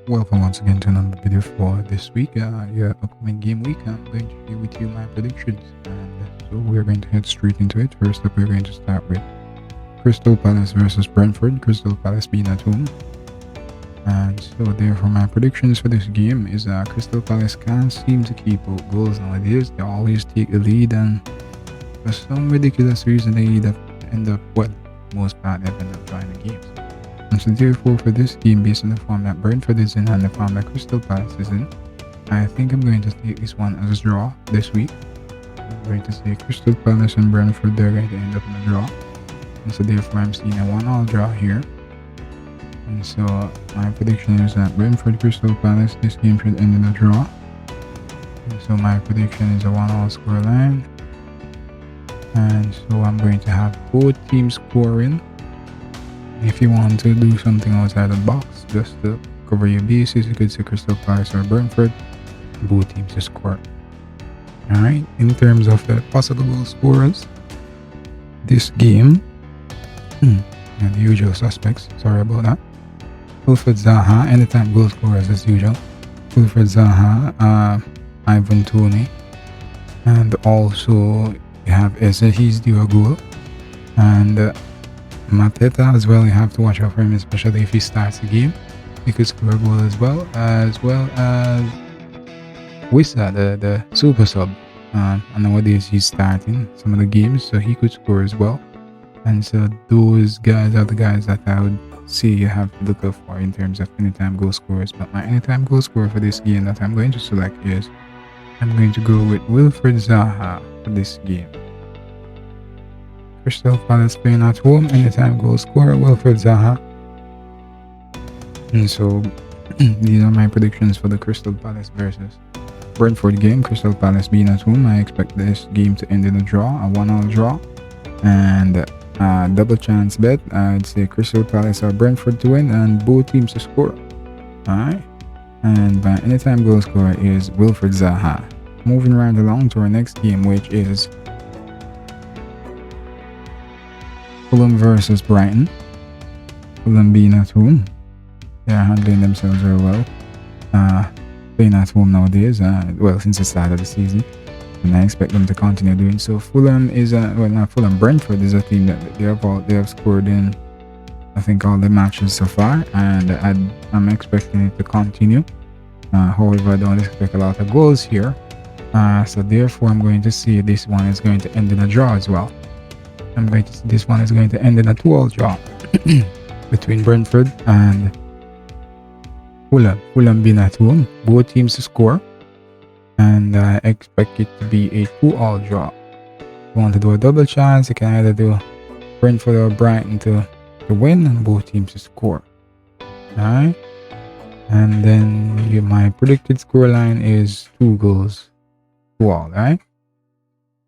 Welcome once again to another video for this week, your upcoming game week. I'm going to share with you my predictions, and so we're going to head straight into it. First up, we're going to start with Crystal Palace versus Brentford. Crystal Palace being at home, and so therefore my predictions for this game is Crystal Palace can't seem to keep out goals nowadays. They always take the lead, and for some ridiculous reason they end up most part they end up drawing the games. And so therefore for this game, based on the form that Brentford is in and the form that Crystal Palace is in, I think I'm going to take this one as a draw this week. I'm going to say Crystal Palace and Brentford, they're going to end up in a draw. And so therefore I'm seeing a 1-1 draw here. And so my prediction is that Brentford Crystal Palace, this game should end in a draw. And so my prediction is a 1-1 scoreline. And so I'm going to have both teams scoring. If you want to do something outside the box, just to cover your bases, you could say Crystal Palace or Brentford, both teams to score. Alright, in terms of the possible goal scorers, this game, and the usual suspects, sorry about that. Wilfred Zaha, anytime goal scorers as usual. Wilfred Zaha, Ivan Toney, and also you have Eze, he's due a goal. And Mateta as well, you have to watch out for him, especially if he starts the game. He could score a goal as well as Wissa, the super sub. And nowadays he's starting some of the games, so he could score as well. And so those guys are the guys that I would say you have to look out for in terms of anytime goal scorers. But my anytime goal scorer for this game that I'm going to select is, I'm going to go with Wilfred Zaha for this game. Crystal Palace playing at home, anytime goal scorer Wilfred Zaha. And so these are my predictions for the Crystal Palace versus Brentford game. Crystal Palace being at home, I expect this game to end in a draw, a 1-1 draw. And double chance bet, I'd say Crystal Palace or Brentford to win and both teams to score. Alright, and my anytime goal scorer is Wilfred Zaha. Moving right along to our next game, which is Fulham versus Brighton. Fulham being at home, they are handling themselves very well. Playing at home nowadays, well, since the start of the season, and I expect them to continue doing so. Fulham is not Fulham. Brentford is a team that they have scored in, I think, all the matches so far, and I'm expecting it to continue. However, I don't expect a lot of goals here, so therefore I'm going to see this one is going to end in a draw as well. This one is going to end in a 2-2 draw between Brentford and Fulham. Fulham being at home, both teams to score, and I expect it to be a 2-2 draw. If you want to do a double chance, you can either do Brentford or Brighton to win and both teams to score. Alright, and then my predicted scoreline is 2-2. Alright.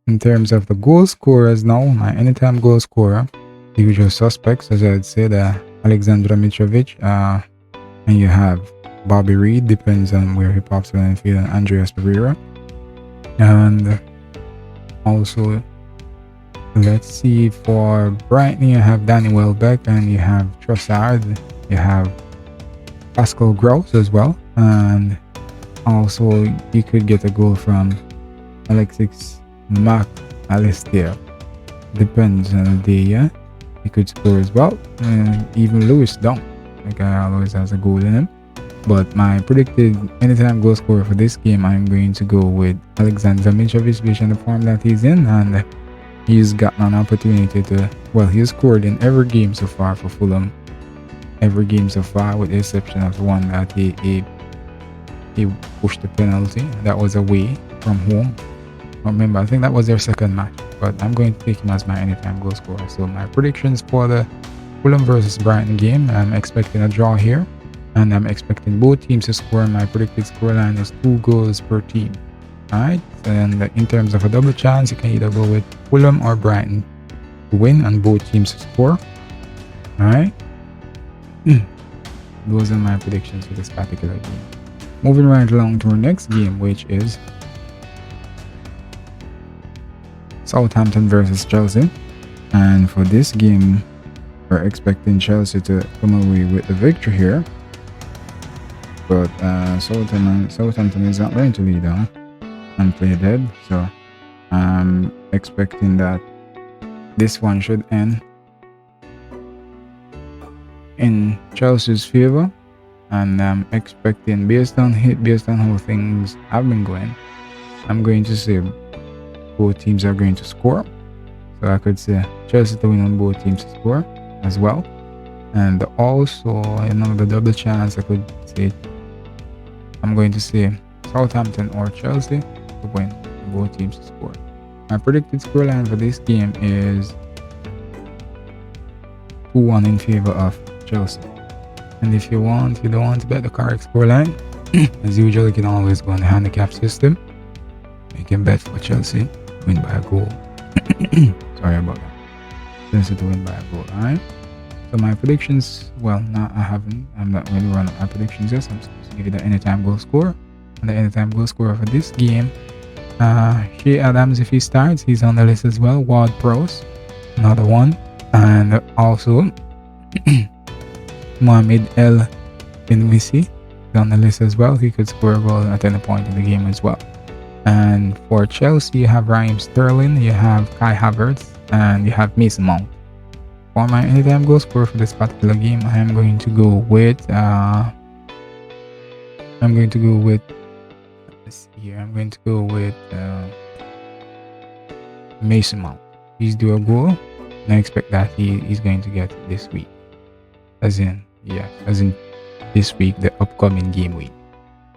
In terms of the goal scorers now, my anytime goal scorer, the usual suspects, as I'd say, the Alexander Mitrovic, and you have Bobby Reed, depends on where he pops on the field, and Andreas Pereira. And also, let's see, for Brighton, you have Danny Welbeck, and you have Trossard, you have Pascal Gross as well, and also you could get a goal from Alexis McAllister. Depends on the day, yeah. He could score as well. And even Lewis Dunk, the guy always has a goal in him. But my predicted anytime goal scorer for this game, I'm going to go with Alexander Mitrovic based on the form that he's in, and he's gotten an opportunity to, well, he's scored in every game so far for Fulham. Every game so far, with the exception of the one that he pushed the penalty. That was away from home. Remember, I think that was their second match, but I'm going to take him as my anytime goal scorer. So my predictions for the Fulham versus Brighton game, I'm expecting a draw here, and I'm expecting both teams to score. My predicted scoreline is 2 goals per team. Alright, and in terms of a double chance, you can either go with Fulham or Brighton to win and both teams to score. Alright, those are my predictions for this particular game. Moving right along to our next game, which is Southampton versus Chelsea. And for this game, we're expecting Chelsea to come away with the victory here. but Southampton is not going to lead on and play dead. So I'm expecting that this one should end in Chelsea's favor, and I'm expecting based on how things have been going, I'm going to say both teams are going to score. So I could say Chelsea to win on both teams to score as well. And also another double chance, I could say I'm going to say Southampton or Chelsea to win both teams to score. My predicted scoreline for this game is 2-1 in favor of Chelsea. And if you don't want to bet the correct scoreline, as usual, you can always go on the handicap system. You can bet for Chelsea to win by a goal. Sorry about that. Chelsea to win by a goal. Alright. So my predictions, well, no, I'm not really running my predictions yet. So I'm supposed to give you the anytime goal score. And the anytime goal scorer for this game, Shea Adams, if he starts, he's on the list as well. Ward-Prowse, another one. And also Mohamed El Benwisi is on the list as well. He could score a goal at any point in the game as well. And for Chelsea, you have Raheem Sterling, you have Kai Havertz, and you have Mason Mount. For my anytime goal scorer for this particular game, I am going to go with Mason Mount. He's due a goal, and I expect that he's going to get it this week. As in this week, the upcoming game week.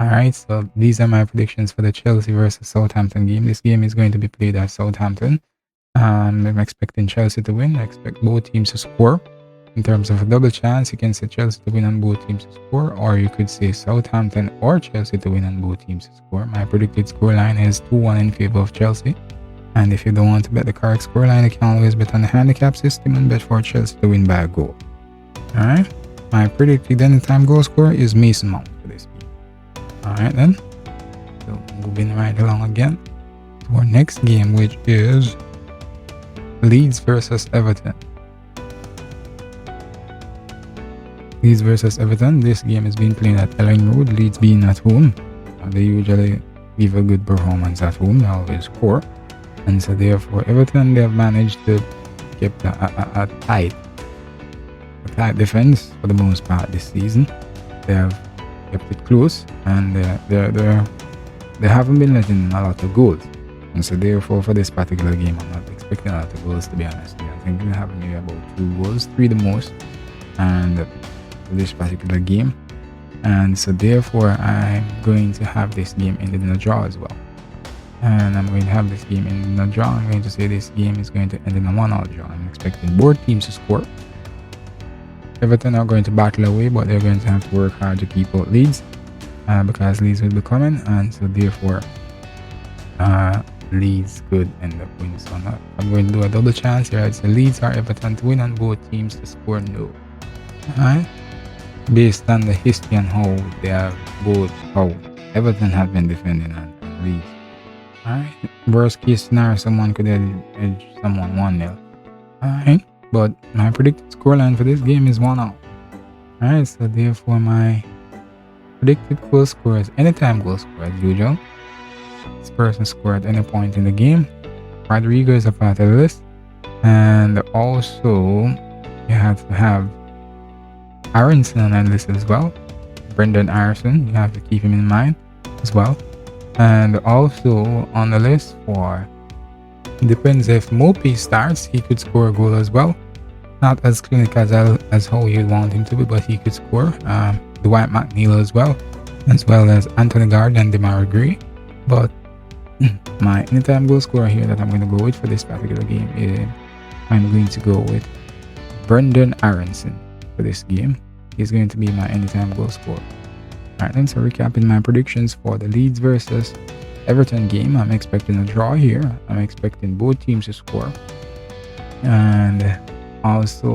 Alright, so these are my predictions for the Chelsea versus Southampton game. This game is going to be played at Southampton. I'm expecting Chelsea to win. I expect both teams to score. In terms of a double chance, you can say Chelsea to win and both teams to score, or you could say Southampton or Chelsea to win and both teams to score. My predicted scoreline is 2-1 in favor of Chelsea. And if you don't want to bet the correct scoreline, you can always bet on the handicap system and bet for Chelsea to win by a goal. Alright, my predicted anytime goal scorer is Mason Mount for this game. Alright then, so moving right along again to our next game, which is Leeds versus Everton. Leeds versus Everton. This game is being played at Elling Road. Leeds being at home, they usually give a good performance at home. They always score, and so therefore Everton, they have managed to keep a tight defense for the most part this season. They have kept it close, and they haven't been letting in a lot of goals. And so therefore for this particular game, I'm not expecting a lot of goals, to be honest. I think we have maybe about 2 goals, 3 the most, and for this particular game. And so therefore I'm going to have this game ended in a draw as well. And I'm going to have this game ended in a draw. I'm going to say this game is going to end in a 1-1 draw. I'm expecting both teams to score. Everton are going to battle away, but they're going to have to work hard to keep out Leeds, because Leeds will be coming, and so therefore Leeds could end up winning. So I'm going to do a double chance here. It's Leeds or Everton to win and both teams to score no. Alright, based on the history and how Everton have been defending and Leeds. Alright, worst case scenario, someone could edge someone 1-0. Alright, but my predicted scoreline for this game is 1-0. Alright, so therefore my predicted goal score is anytime goal score as usual. This person score at any point in the game. Rodrigo is a part of the list, and also you have to have Aronson on that list as well. Brendan Aronson, you have to keep him in mind as well. And also on the list for, depends if Mopey starts, he could score a goal as well. Not as clinical as how you'd want him to be, but he could score. Dwight McNeil as well as Anthony Gardner and Demarai Gray. But my anytime goal scorer here that I'm going to go with for this particular game is, I'm going to go with Brendan Aronson for this game. He's going to be my anytime goal scorer. Alright then, so recapping my predictions for the Leeds versus Everton game, I'm expecting a draw here. I'm expecting both teams to score. And also,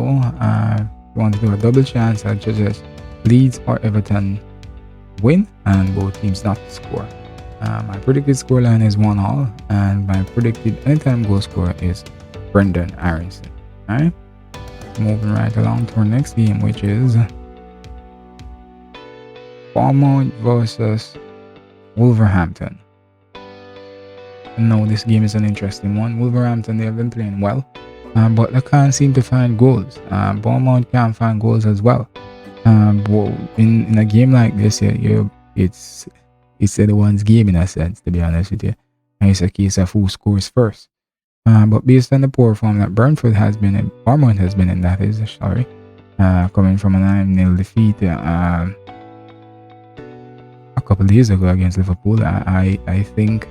want to do a double chance, I'll just Leeds or Everton win and both teams not to score. My predicted scoreline is 1-1, and my predicted anytime goal scorer is Brendan Aronson. Alright, moving right along to our next game, which is Bournemouth versus Wolverhampton. No, this game is an interesting one. Wolverhampton, they have been playing well, but they can't seem to find goals. Bournemouth can't find goals as well. In a game like this, it's anyone's game in a sense, to be honest with you. And it's a case of who scores first. But based on the poor form that Bournemouth has been in, coming from a 9-0 defeat a couple of days ago against Liverpool, I think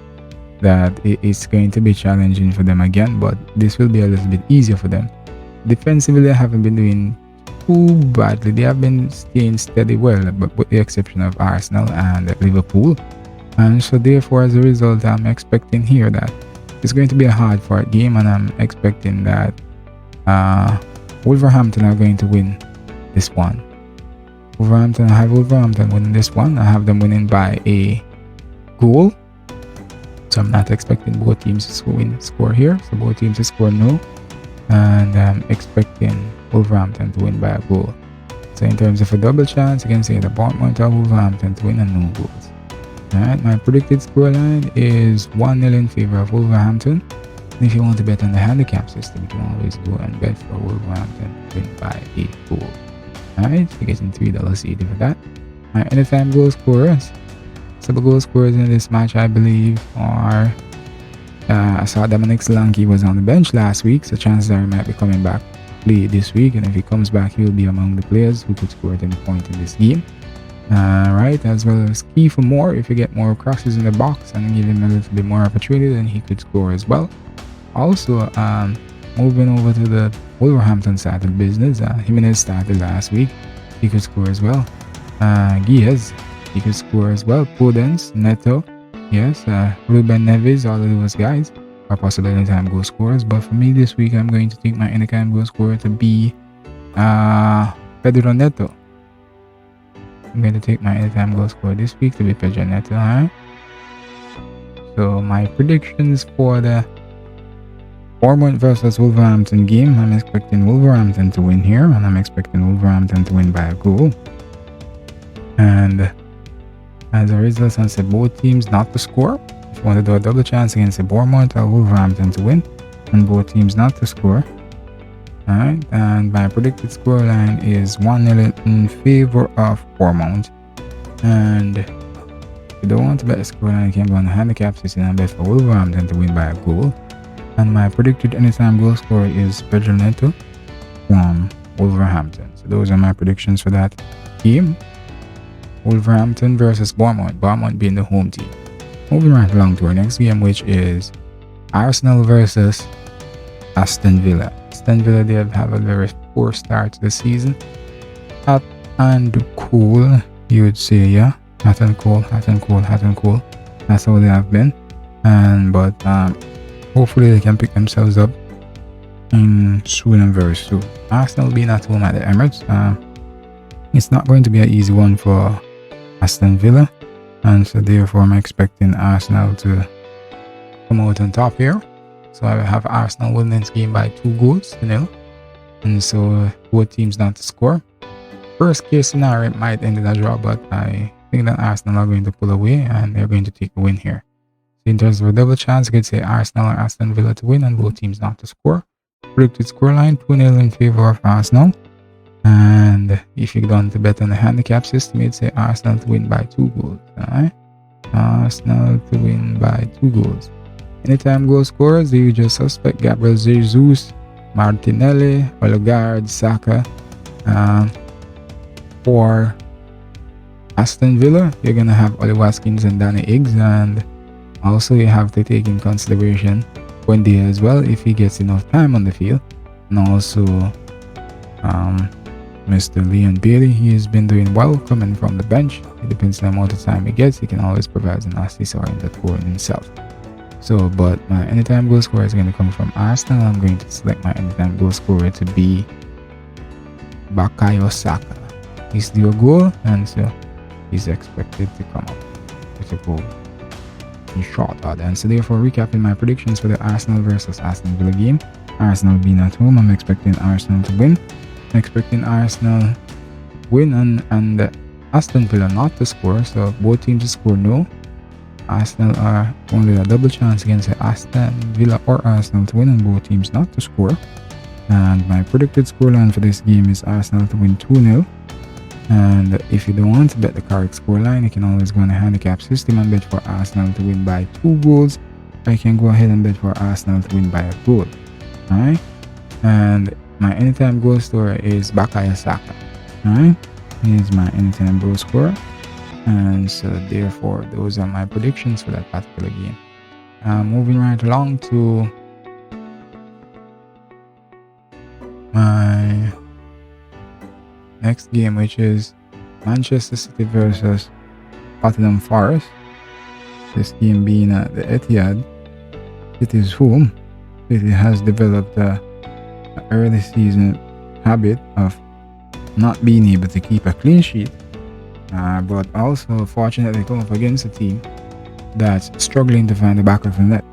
that it's going to be challenging for them again, but this will be a little bit easier for them. Defensively, they haven't been doing too badly. They have been staying steady well, but with the exception of Arsenal and Liverpool. And so therefore, as a result, I'm expecting here that it's going to be a hard-fought game, and I'm expecting that Wolverhampton are going to win this one. I have Wolverhampton winning this one. I have them winning by a goal. So I'm not expecting both teams to score here. So both teams to score no. And I'm expecting Wolverhampton to win by a goal. So in terms of a double chance, you can say the Bournemouth or Wolverhampton to win and no goals. Alright, my predicted scoreline is 1-0 in favor of Wolverhampton. And if you want to bet on the handicap system, you can always go and bet for Wolverhampton to win by a goal. Alright, you're getting $3.80 for that. Alright, anytime goal scorers. So the goal scorers in this match, I believe, are I saw Dominic Solanke was on the bench last week, so chances are he might be coming back play this week, and if he comes back, he'll be among the players who could score at any point in this game. Right, as well as key for more. If you get more crosses in the box and give him a little bit more opportunity, then he could score as well. Also, moving over to the Wolverhampton side of the business, Jimenez started last week. He could score as well. Giaz, he could score as well. Podence, Neto, yes, Ruben Neves, all of those guys are possible anytime goal scorers. But for me this week, I'm going to take my anytime goal scorer to be Pedro Neto. I'm going to take my anytime goal scorer this week to be Pedro Neto. Huh? So my predictions for the Bournemouth versus Wolverhampton game, I'm expecting Wolverhampton to win here, and I'm expecting Wolverhampton to win by a goal. And as a result, I said both teams not to score. If you want to do a double chance against the Bournemouth or Wolverhampton to win, and both teams not to score. Alright, and my predicted scoreline is 1-0 in favor of Bournemouth. And if you don't want to bet a scoreline, you can go on the handicap system and bet for Wolverhampton to win by a goal. And my predicted anytime goal scorer is Pedro Neto from Wolverhampton. So those are my predictions for that game. Wolverhampton versus Bournemouth. Bournemouth being the home team. Moving right along to our next game, which is Arsenal versus Aston Villa. Aston Villa, they have a very poor start to the season. Hot and cool, you would say, yeah. Hot and cool, hot and cool, hot and cool. That's how they have been. But hopefully they can pick themselves up soon and very soon. Arsenal being at home at the Emirates. It's not going to be an easy one for Aston Villa, and so therefore I'm expecting Arsenal to come out on top here. So I will have Arsenal winning this game by 2-0, and so both teams not to score. Worst case scenario, it might end in a draw, but I think that Arsenal are going to pull away and they're going to take a win here. So in terms of a double chance, you could say Arsenal or Aston Villa to win and both teams not to score. Predicted scoreline 2-0 in favor of Arsenal. And if you want to bet on the handicap system, you'd say Arsenal to win by 2 goals. Alright? Arsenal to win by 2 goals. Anytime goal scorers, the usual suspect: Gabriel Jesus, Martinelli, Odegaard, Saka. For Aston Villa, you're going to have Oli Watkins and Danny Ings, and also you have to take in consideration Wendy as well, if he gets enough time on the field. And also Mr. Leon Bailey, he has been doing well coming from the bench. It depends on the amount of time he gets. He can always provide an assist or in the score himself. So, but my anytime goal scorer is going to come from Arsenal. I'm going to select my anytime goal scorer to be Bukayo Saka. He's due a goal, and so he's expected to come up with a goal in short order. And so therefore, recapping my predictions for the Arsenal versus Aston Villa game. Arsenal being at home, I'm expecting Arsenal to win. I'm expecting Arsenal win, and Aston Villa not to score, so both teams to score no. Arsenal are only a double chance against Aston Villa or Arsenal to win, and both teams not to score. And my predicted scoreline for this game is Arsenal to win 2-0. And if you don't want to bet the correct scoreline, you can always go on the handicap system and bet for Arsenal to win by 2 goals. Or you can go ahead and bet for Arsenal to win by a goal. Alright? And my anytime goal scorer is Bukayo Saka. Alright? He is my anytime goal scorer. And so therefore, those are my predictions for that particular game. Moving right along to my next game, which is Manchester City versus Nottingham Forest. This game being at the Etihad. City's home. City has developed an early season habit of not being able to keep a clean sheet, but also fortunately come up against a team that's struggling to find the back of the net.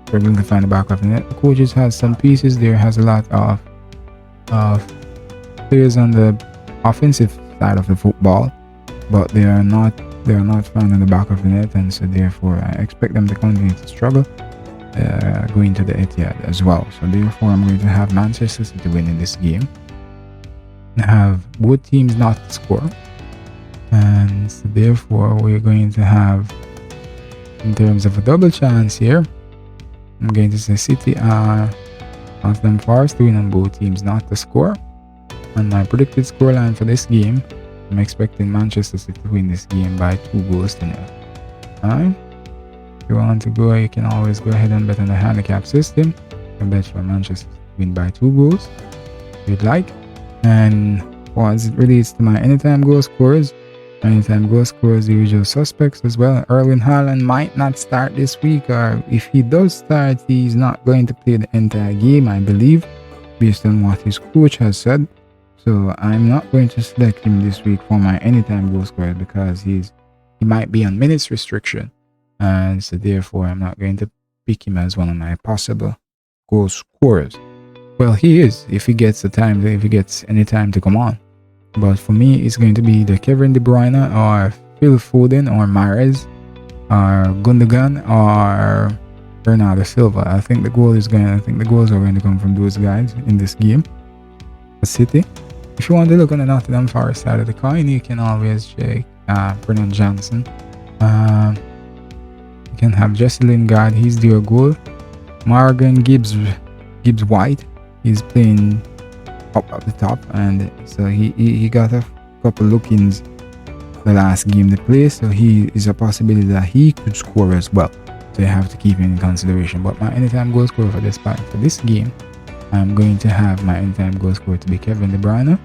The coaches has some pieces there, has a lot of players on the offensive side of the football, but they are not finding the back of the net, and so therefore I expect them to continue to struggle going to the Etihad as well. So therefore I'm going to have Manchester City win in this game. I have both teams not to score, and so therefore we're going to have, in terms of a double chance here, I'm going to say City are Nottingham Forest to win and both teams not to score. And my predicted scoreline for this game, I'm expecting Manchester City to win this game by 2-0. Alright? If you want to go, you can always go ahead and bet on the handicap system. You can bet for Manchester City to win by 2 goals if you'd like. And as it relates to my anytime goal scorers, the usual suspects as well. Erling Haaland might not start this week, or if he does start, he's not going to play the entire game, I believe, based on what his coach has said. So I'm not going to select him this week for my anytime goal scorer because he might be on minutes restriction, and so therefore I'm not going to pick him as one of my possible goal scorers. Well, he is if he gets any time to come on. But for me, it's going to be either Kevin De Bruyne or Phil Foden or Mahrez or Gundogan or Bernardo Silva. I think the goals are going to come from those guys in this game for City. If you want to look on the Nottingham Forest side of the coin, you can always check Brennan Johnson. You can have Jesse Lingard, he's their goal. Morgan Gibbs White, he's playing up at the top, and so he got a couple look-ins the last game they played, so he is a possibility that he could score as well. So you have to keep him in consideration. But my anytime goal scorer for this game, I'm going to have my anytime goal scorer to be Kevin De Bruyne.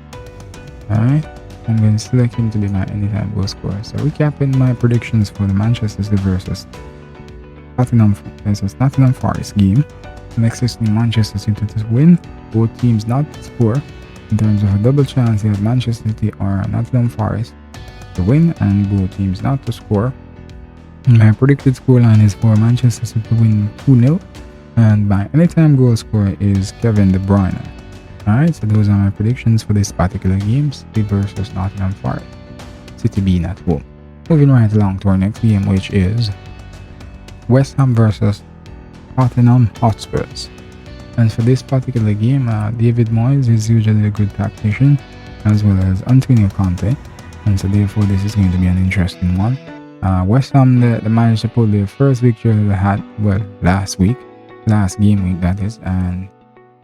Alright, I'm going to select him to be my anytime goal scorer. So recapping my predictions for the Manchester City versus Nottingham Forest game. I'm expecting Manchester City to win, both teams not to score. In terms of a double chance, you have Manchester City or Nottingham Forest to win and both teams not to score. My predicted scoreline is for Manchester City to win 2-0, and my anytime goal scorer is Kevin De Bruyne. Alright, so those are my predictions for this particular game, City versus Nottingham Forest, City being at home. Moving right along to our next game, which is West Ham versus Tottenham Hotspurs. And for this particular game, David Moyes is usually a good tactician, as well as Antonio Conte, and so therefore this is going to be an interesting one. West Ham, they managed to pull their first victory they had, last game week that is, and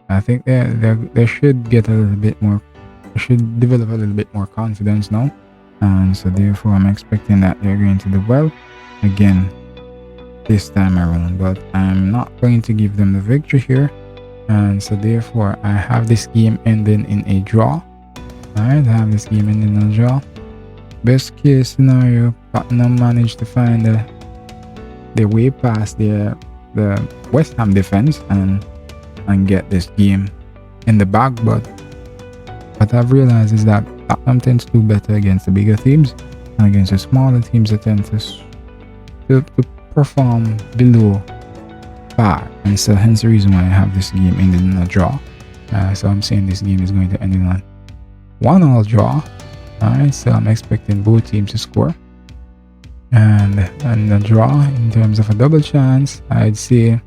I think they should get a little bit more, they should develop a little bit more confidence now, and so therefore I'm expecting that they're going to do well again this time around, but I'm not going to give them the victory here, and so therefore I have this game ending in a draw. Alright, I have this game ending in a draw. Best case scenario, Tottenham managed to find their way past the West Ham defense and get this game in the bag, but what I've realized is that Tottenham tends to do better against the bigger teams, and against the smaller teams they tend to perform below par, and so hence the reason why I have this game ending in a draw. So I'm saying this game is going to end in a 1-1 draw, Alright, so I'm expecting both teams to score. And a draw in terms of a double chance, I'd say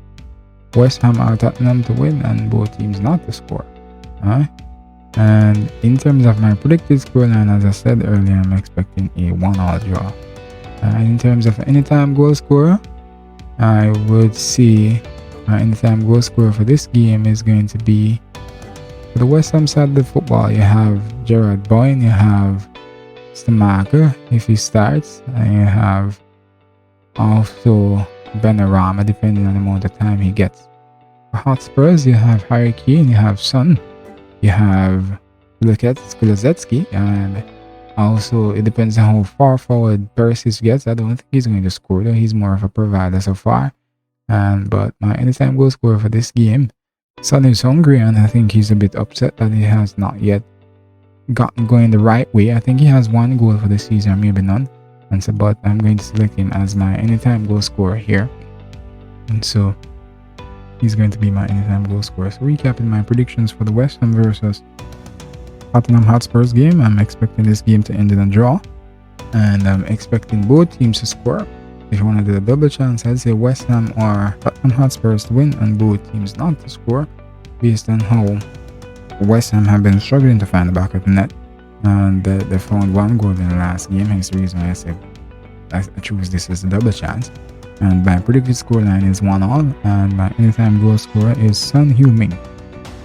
West Ham or Tottenham to win and both teams not to score. Alright. And in terms of my predicted scoreline, as I said earlier, I'm expecting a 1-all draw. And in terms of anytime goal scorer, I would see anytime goal scorer for this game is going to be, for the West Ham side of the football, you have Gerard Boyne, you have Stamaka if he starts, and you have also Benarama depending on the amount of time he gets. For Hotspurs, you have Harry Kane, you have Son, you have Kulazetsky, and also it depends on how far forward Perisic gets. I don't think he's going to score though, he's more of a provider so far. But my anytime goal scorer for this game, Son is hungry, and I think he's a bit upset that he has not yet gotten going the right way. I think he has 1 goal for the season, or maybe none. And so, but I'm going to select him as my anytime goal scorer here. And so he's going to be my anytime goal scorer. So recapping my predictions for the West Ham versus Tottenham Hotspurs game, I'm expecting this game to end in a draw. And I'm expecting both teams to score. If you want to do a double chance, I'd say West Ham or Tottenham Hotspurs to win and both teams not to score, based on how West Ham have been struggling to find the back of the net. And they found 1 goal in the last game, hence the reason why I said I choose this as a double chance. And my predicted scoreline is 1-all, and my anytime goal scorer is Son Heung-min.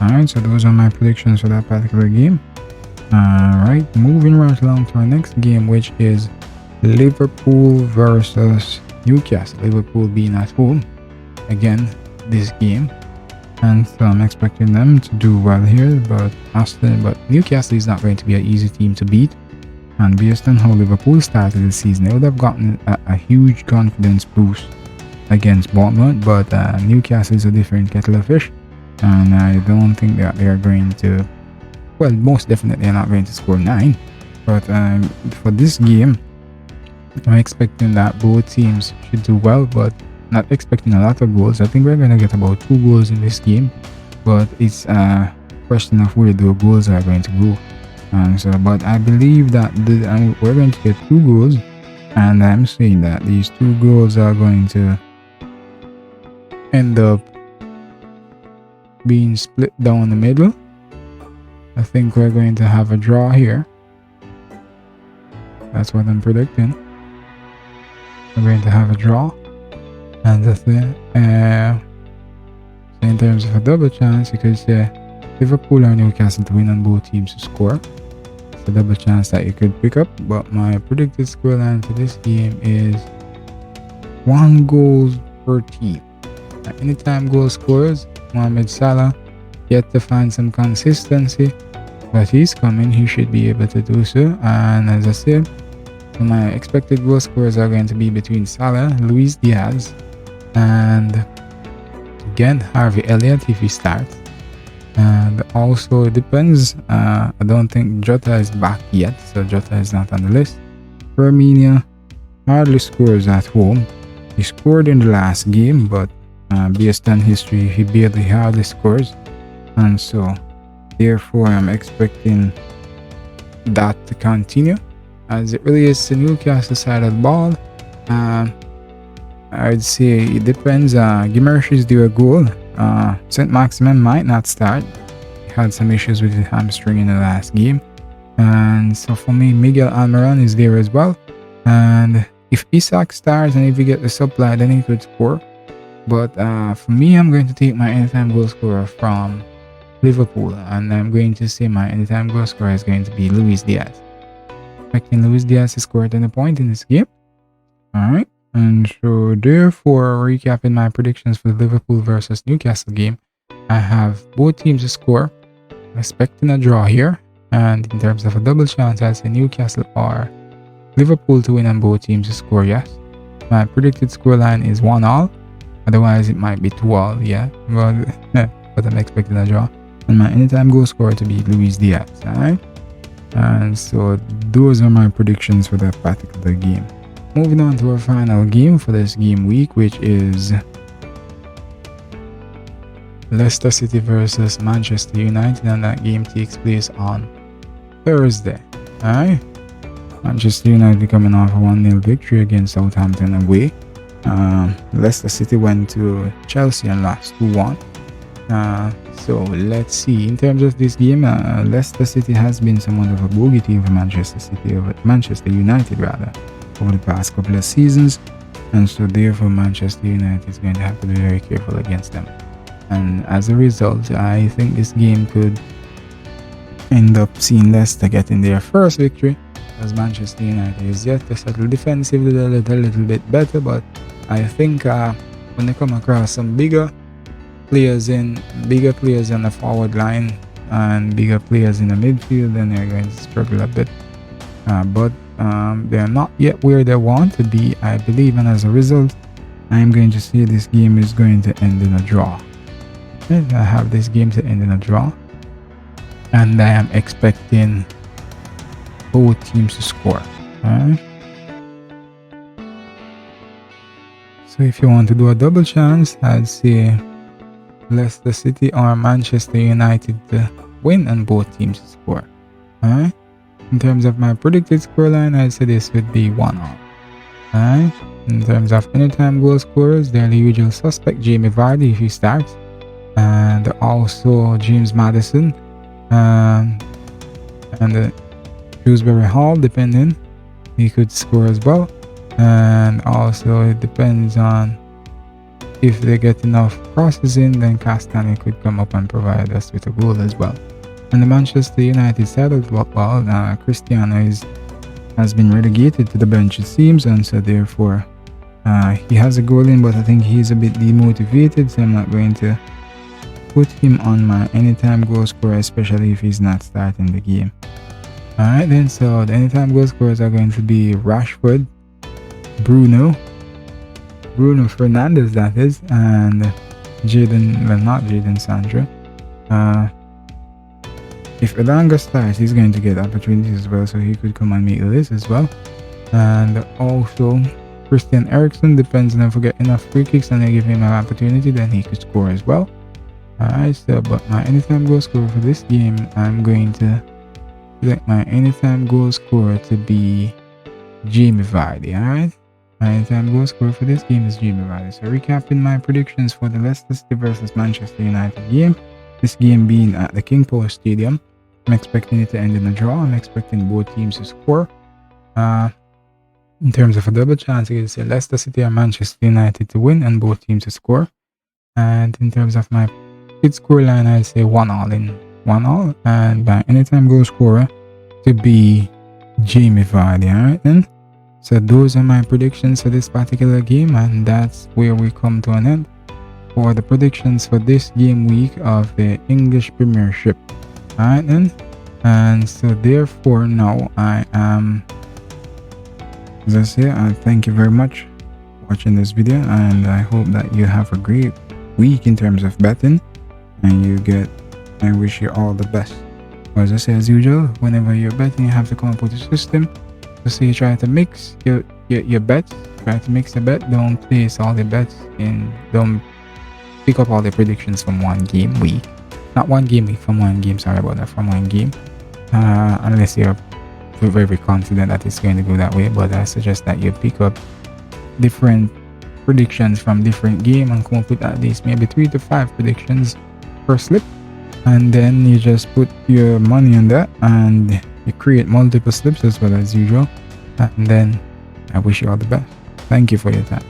Alright, so those are my predictions for that particular game. Alright, moving right along to our next game, which is Liverpool versus Newcastle. Liverpool being at home again this game, and so I'm expecting them to do well here. But Newcastle is not going to be an easy team to beat. And based on how Liverpool started the season, they would have gotten a huge confidence boost against Bournemouth. But Newcastle is a different kettle of fish, and I don't think that they are going to. Well, most definitely they're not going to score 9. But for this game, I'm expecting that both teams should do well, but not expecting a lot of goals. I think we're going to get about 2 goals in this game, but it's a question of where the goals are going to go. But I believe that we're going to get 2 goals, and I'm saying that these 2 goals are going to end up being split down the middle. I think we're going to have a draw here. That's what I'm predicting. We're going to have a draw, and that's it. So in terms of a double chance, you could say Liverpool or Newcastle to win and both teams to score. It's a double chance that you could pick up, but my predicted scoreline for this game is 1 goal per team. Anytime goal scorers, Mohamed Salah yet to find some consistency, but he's coming. He should be able to do so. And as I said, my expected goal scorers are going to be between Salah, Luis Diaz, and again Harvey Elliott if he starts. And also it depends. I don't think Jota is back yet, so Jota is not on the list. Firmino hardly scores at home. He scored in the last game, but based on history, he barely hardly scores, and so therefore I'm expecting that to continue. As it really is the Newcastle side of the ball, I'd say it depends. Guimaraes is due a goal. St. Maximin might not start. He had some issues with his hamstring in the last game, and so for me, Miguel Almiron is there as well. And if Isak starts and if you get the supply, then he could score. But for me, I'm going to take my anytime goal scorer from Liverpool, and I'm going to say my anytime goal scorer is going to be Luis Diaz. Expecting Luis Diaz to score at any point in this game. Alright, and so therefore, recapping my predictions for the Liverpool versus Newcastle game, I have both teams to score, expecting a draw here, and in terms of a double chance, I'd say Newcastle or Liverpool to win and both teams to score, yes. My predicted scoreline is 1-all, otherwise it might be 2-all, yeah, but I'm expecting a draw. And my anytime goal scorer to be Luis Diaz, alright? And so those are my predictions for that particular game. Moving on to our final game for this game week, which is Leicester City versus Manchester United, and that game takes place on Thursday. Alright, Manchester United coming off a 1-0 victory against Southampton away. Leicester City went to Chelsea and lost 2-1. So let's see. In terms of this game, Leicester City has been somewhat of a bogey team for Manchester United rather, over the past couple of seasons, and so therefore Manchester United is going to have to be very careful against them. And as a result, I think this game could end up seeing Leicester getting their first victory, as Manchester United is yet to settle defensively a little bit better. But I think when they come across some bigger players on the forward line and bigger players in the midfield, then they're going to struggle a bit. But they're not yet where they want to be, I believe, and as a result, I'm going to say this game is going to end in a draw. I have this game to end in a draw, and I am expecting both teams to score. Alright. So if you want to do a double chance, I'd say Leicester City or Manchester United to win and both teams to score. Alright. In terms of my predicted scoreline, I'd say this would be 1-1. Alright. In terms of anytime goal scorers, they're the usual suspect, Jamie Vardy if he starts, and also James Maddison, and Shrewsbury Hall, depending, he could score as well. And also it depends on if they get enough crosses in, then Castani could come up and provide us with a goal as well. And the Manchester United side of football, Cristiano has been relegated to the bench, it seems, and so therefore he has a goal in, but I think he's a bit demotivated, so I'm not going to put him on my anytime goal scorer, especially if he's not starting the game. Alright then, so the anytime goal scorers are going to be Rashford, Bruno Fernandes, that is, and not Jadon Sancho. If Elanga starts, he's going to get opportunities as well, so he could come and make the list as well. And also Christian Eriksen, depends on if we get enough free kicks and they give him an opportunity, then he could score as well. Alright, so but my anytime goal scorer for this game, I'm going to select my anytime goal scorer to be Jamie Vardy. Alright, my anytime goal scorer for this game is Jamie Vardy. So recapping my predictions for the Leicester City versus Manchester United game, this game being at the King Power Stadium, I'm expecting it to end in a draw. I'm expecting both teams to score. In terms of a double chance, you can say Leicester City or Manchester United to win and both teams to score. And in terms of my score line, I'd say 1-1, and by anytime goal scorer to be Jamie Vardy. Alright then, so those are my predictions for this particular game, and that's where we come to an end for the predictions for this game week of the English Premiership. Alright then, and so therefore now I am, as I say, I thank you very much for watching this video, and I hope that you have a great week in terms of betting, and I wish you all the best. As I say, as usual, whenever you're betting, you have to come up with a system. So you try to mix your bets, try to mix the bet, don't place all the bets in, don't pick up all the predictions from one game week. Not one game week, from one game, sorry about that, from one game. Unless you're very confident that it's going to go that way, but I suggest that you pick up different predictions from different game and come up with at least maybe 3 to 5 predictions per slip, and then you just put your money on that and you create multiple slips as well as usual, and then I wish you all the best. Thank you for your time.